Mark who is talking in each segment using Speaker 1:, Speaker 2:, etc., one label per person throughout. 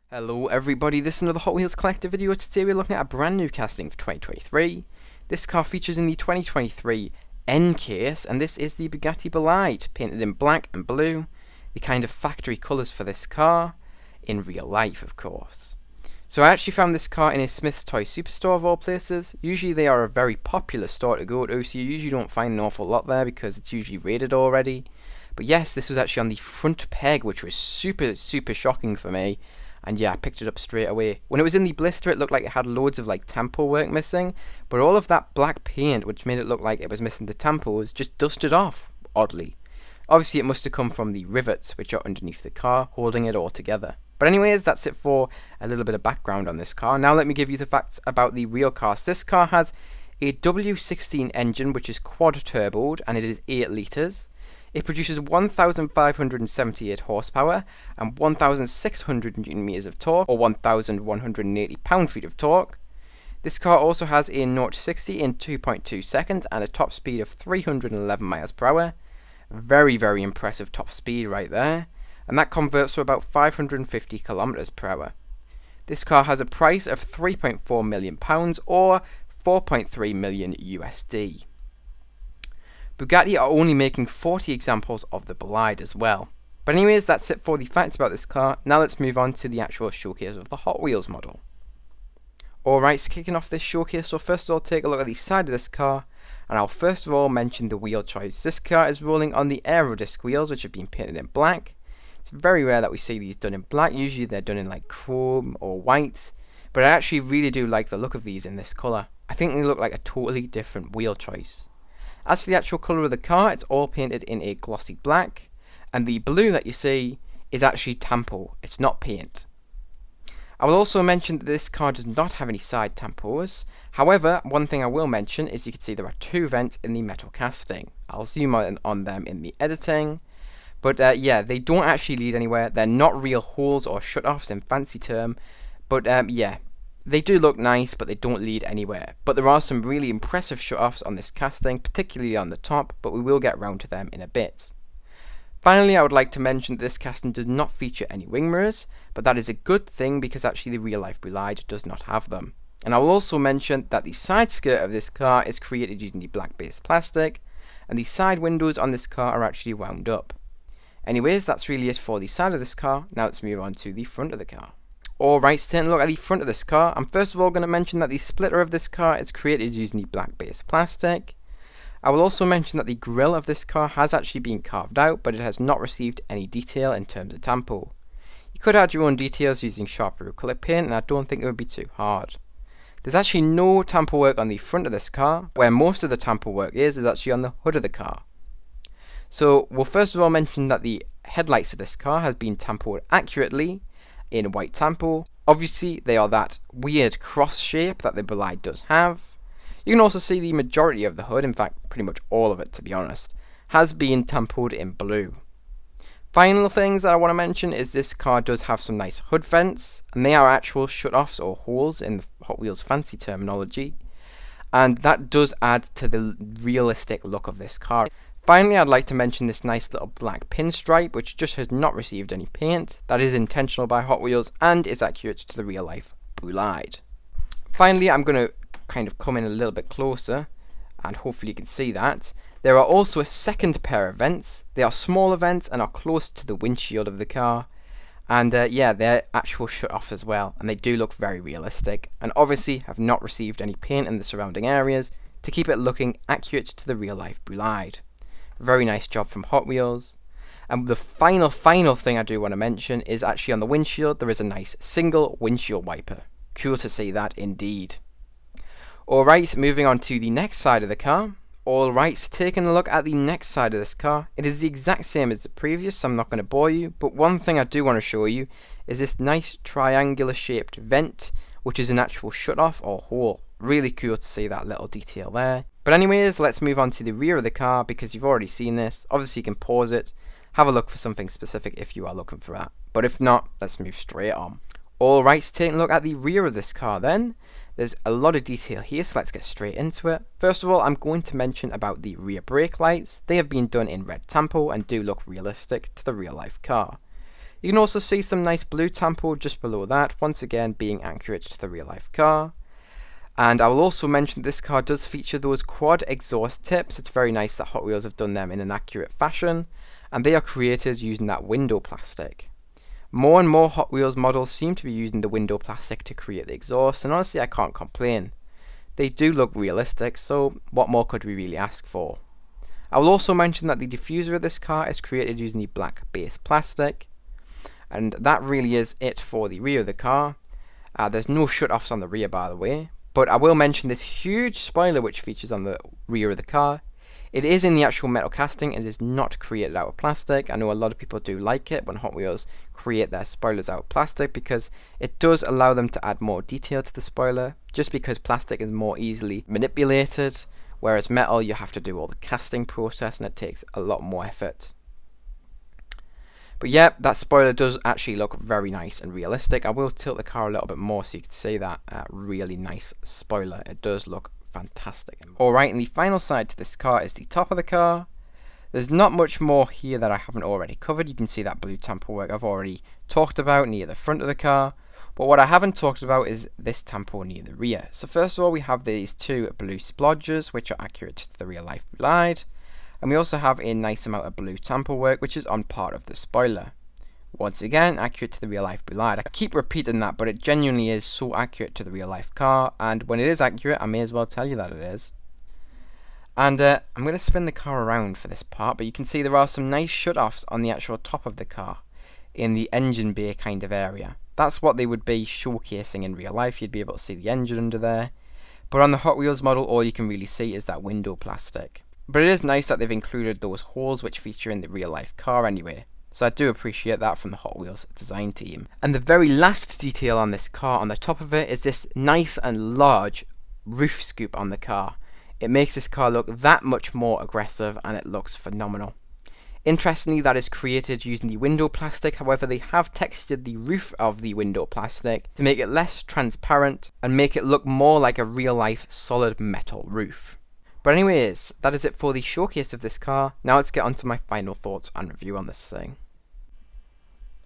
Speaker 1: Hello everybody, this is another Hot Wheels Collector video. Today we're looking at a brand new casting for 2023. This car features in the 2023 N case, and this is the Bugatti Bolide, painted in black and blue, the kind of factory colours for this car, in real life of course. So I actually found this car in a Smith's Toy Superstore of all places. Usually they are a very popular store to go to, so you usually don't find an awful lot there because it's usually rated already. But yes, this was actually on the front peg, which was super shocking for me. And yeah, I picked it up straight away. When it was in the blister, it looked like it had loads of like tampo work missing, but all of that black paint, which made it look like it was missing the tampos, just dusted off, oddly. Obviously, it must have come from the rivets, which are underneath the car, holding it all together. But anyways, that's it for a little bit of background on this car. Now let me give you the facts about the real cast. This car has a W16 engine, which is quad turboed, and it is 8 litres. It produces 1,578 horsepower and 1,600 Newton meters of torque, or 1,180 pound-feet of torque. This car also has a 0-60 in 2.2 seconds and a top speed of 311 miles per hour. Very impressive top speed right there. And that converts to about 550 kilometers per hour. This car has a price of £3.4 million or 4.3 million USD. Bugatti are only making 40 examples of the Bolide as well. But anyways, that's it for the facts about this car. Now let's move on to the actual showcase of the Hot Wheels model. Alright, so kicking off this showcase, so first of all take a look at the side of this car, and I'll first of all mention the wheel choice. This car is rolling on the Aerodisc wheels, which have been painted in black. It's very rare that we see these done in black. Usually they're done in like chrome or white, but I actually really do like the look of these in this colour. I think they look like a totally different wheel choice. As for the actual colour of the car, it's all painted in a glossy black, and the blue that you see is actually tampo, it's not paint. I will also mention that this car does not have any side tampos. However, one thing I will mention is you can see there are 2 vents in the metal casting. I'll zoom on them in the editing. But yeah, they don't actually lead anywhere. They're not real holes or shut-offs in fancy term. But yeah, they do look nice, but they don't lead anywhere. But there are some really impressive shut-offs on this casting, particularly on the top, but we will get round to them in a bit. Finally, I would like to mention that this casting does not feature any wing mirrors, but that is a good thing because actually the real-life Bolide does not have them. And I will also mention that the side skirt of this car is created using the black-based plastic, and the side windows on this car are actually wound up. Anyways, that's really it for the side of this car. Now let's move on to the front of the car. Alright, so taking a look at the front of this car, I'm first of all going to mention that the splitter of this car is created using the black based plastic. I will also mention that the grille of this car has actually been carved out, but it has not received any detail in terms of tampo. You could add your own details using sharper acrylic paint, and I don't think it would be too hard. There's actually no tampo work on the front of this car. Where most of the tampo work is actually on the hood of the car. So we'll first of all mention that the headlights of this car has been tampoed accurately in white tampo. Obviously they are that weird cross shape that the Bolide does have. You can also see the majority of the hood, in fact pretty much all of it to be honest, has been tampoed in blue. Final things that I want to mention is this car does have some nice hood vents, and they are actual shut-offs or holes in the Hot Wheels fancy terminology, and that does add to the realistic look of this car. Finally, I'd like to mention this nice little black pinstripe, which just has not received any paint. That is intentional by Hot Wheels and is accurate to the real-life Bolide. Finally, I'm going to kind of come in a little bit closer, and hopefully you can see that. There are also a second pair of vents. They are smaller vents and are close to the windshield of the car. And yeah, they're actual shut-off as well, and they do look very realistic, and obviously have not received any paint in the surrounding areas to keep it looking accurate to the real-life Bolide. Very nice job from Hot Wheels. And the final thing I do want to mention is actually on the windshield there is a nice single windshield wiper. Cool to see that indeed. Alright, moving on to the next side of the car. Alright, so taking a look at the next side of this car, it is the exact same as the previous, so I'm not going to bore you, but one thing I do want to show you is this nice triangular shaped vent, which is an actual shut-off or hole. Really cool to see that little detail there. But anyways, let's move on to the rear of the car because you've already seen this. Obviously you can pause it, have a look for something specific if you are looking for that. But if not, let's move straight on. Alright, so taking a look at the rear of this car then. There's a lot of detail here, so let's get straight into it. First of all, I'm going to mention about the rear brake lights. They have been done in red tampo and do look realistic to the real life car. You can also see some nice blue tampo just below that, once again being accurate to the real life car. And I will also mention this car does feature those quad exhaust tips. It's very nice that Hot Wheels have done them in an accurate fashion, and they are created using that window plastic. More and more Hot Wheels models seem to be using the window plastic to create the exhaust, and honestly I can't complain. They do look realistic, so what more could we really ask for? I will also mention that the diffuser of this car is created using the black base plastic, and that really is it for the rear of the car. There's no shut-offs on the rear, by the way, but I will mention this huge spoiler which features on the rear of the car. It is in the actual metal casting and is not created out of plastic. I know a lot of people do like it when Hot Wheels create their spoilers out of plastic because it does allow them to add more detail to the spoiler, just because plastic is more easily manipulated, whereas metal you have to do all the casting process and it takes a lot more effort. But yeah, that spoiler does actually look very nice and realistic. I will tilt the car a little bit more so you can see that really nice spoiler. It does look fantastic. Alright, and the final side to this car is the top of the car. There's not much more here that I haven't already covered. You can see that blue tampo work I've already talked about near the front of the car. But what I haven't talked about is this tampo near the rear. So first of all, we have these two blue splodges which are accurate to the real life Bolide. And we also have a nice amount of blue tampo work which is on part of the spoiler. Once again, accurate to the real life Bolide. I keep repeating that, but it genuinely is so accurate to the real life car, and when it is accurate, I may as well tell you that it is. And I'm going to spin the car around for this part, but you can see there are some nice shut-offs on the actual top of the car, in the engine bay kind of area. That's what they would be showcasing in real life. You'd be able to see the engine under there. But on the Hot Wheels model, all you can really see is that window plastic. But it is nice that they've included those holes which feature in the real life car anyway. So I do appreciate that from the Hot Wheels design team. And the very last detail on this car on the top of it is this nice and large roof scoop on the car. It makes this car look that much more aggressive and it looks phenomenal. Interestingly, that is created using the window plastic. However, they have textured the roof of the window plastic to make it less transparent and make it look more like a real life solid metal roof. But anyways, that is it for the showcase of this car. Now let's get on to my final thoughts and review on this thing.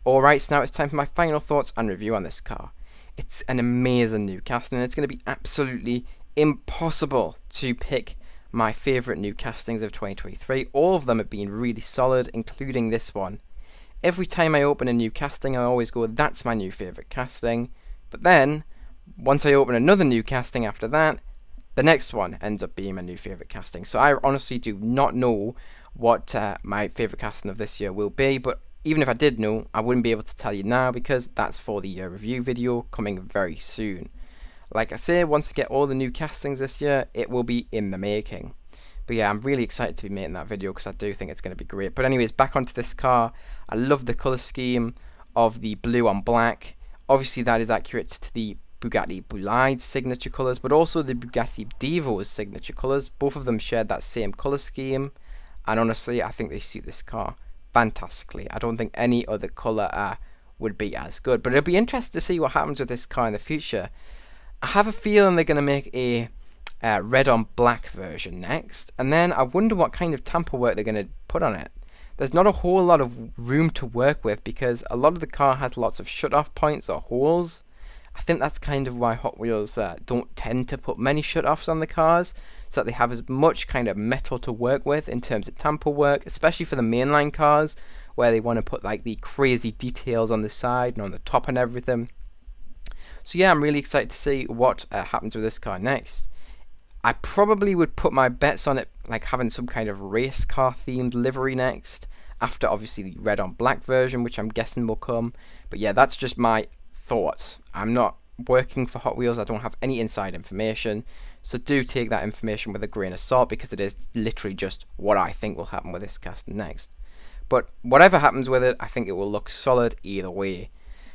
Speaker 1: Alright, so now it's time for my final thoughts and review on this car. It's an amazing new casting and it's going to be absolutely impossible to pick my favourite new castings of 2023. All of them have been really solid, including this one. Every time I open a new casting, I always go, that's my new favourite casting. But then, once I open another new casting after that, the next one ends up being my new favourite casting. So I honestly do not know what my favourite casting of this year will be, but even if I did know, I wouldn't be able to tell you now because that's for the review video coming very soon. Like I say, once I get all the new castings this year, it will be in the making. But yeah, I'm really excited to be making that video because I do think it's going to be great. But anyways, back onto this car. I love the colour scheme of the blue on black. Obviously that is accurate to the Bugatti Bolide signature colours, but also the Bugatti Divo's signature colours. Both of them shared that same colour scheme, and honestly I think they suit this car fantastically. I don't think any other colour would be as good, but it'll be interesting to see what happens with this car in the future. I have a feeling they're going to make a red on black version next, and then I wonder what kind of tamper work they're going to put on it. There's not a whole lot of room to work with because a lot of the car has lots of shut-off points or holes. I think that's kind of why Hot Wheels don't tend to put many shut-offs on the cars, so that they have as much kind of metal to work with in terms of tamper work, especially for the mainline cars, where they want to put like the crazy details on the side and on the top and everything. So yeah, I'm really excited to see what happens with this car next. I probably would put my bets on it like having some kind of race car themed livery next, after obviously the red on black version, which I'm guessing will come. But yeah, that's just my thoughts. I'm not working for Hot Wheels, I don't have any inside information, so do take that information with a grain of salt because it is literally just what I think will happen with this casting next. But whatever happens with it, I think it will look solid either way.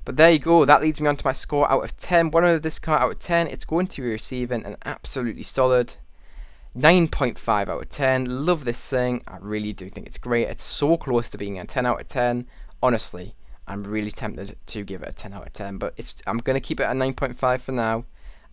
Speaker 1: But there you go, that leads me on to my score out of 10. What of this car out of 10? It's going to be receiving an absolutely solid 9.5 out of 10. Love this thing, I really do think it's great. It's so close to being a 10 out of 10. Honestly, I'm really tempted to give it a 10 out of 10, but I'm going to keep it at 9.5 for now.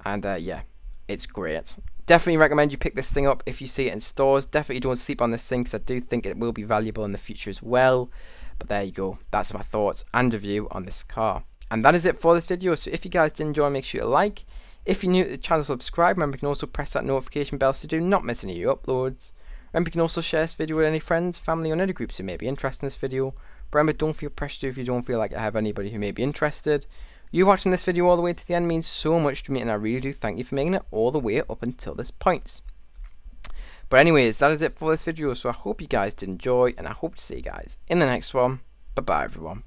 Speaker 1: And yeah, it's great. Definitely recommend you pick this thing up if you see it in stores. Definitely don't sleep on this thing because I do think it will be valuable in the future as well. But there you go, that's my thoughts and review on this car. And that is it for this video. So if you guys did enjoy, make sure to like. If you're new to the channel, subscribe. Remember, you can also press that notification bell so do not miss any of your uploads. Remember, you can also share this video with any friends, family, or other groups who may be interested in this video. But remember, don't feel pressured if you don't feel like I have anybody who may be interested. You watching this video all the way to the end means so much to me, and I really do thank you for making it all the way up until this point. But anyways, that is it for this video, so I hope you guys did enjoy, and I hope to see you guys in the next one. Bye bye everyone.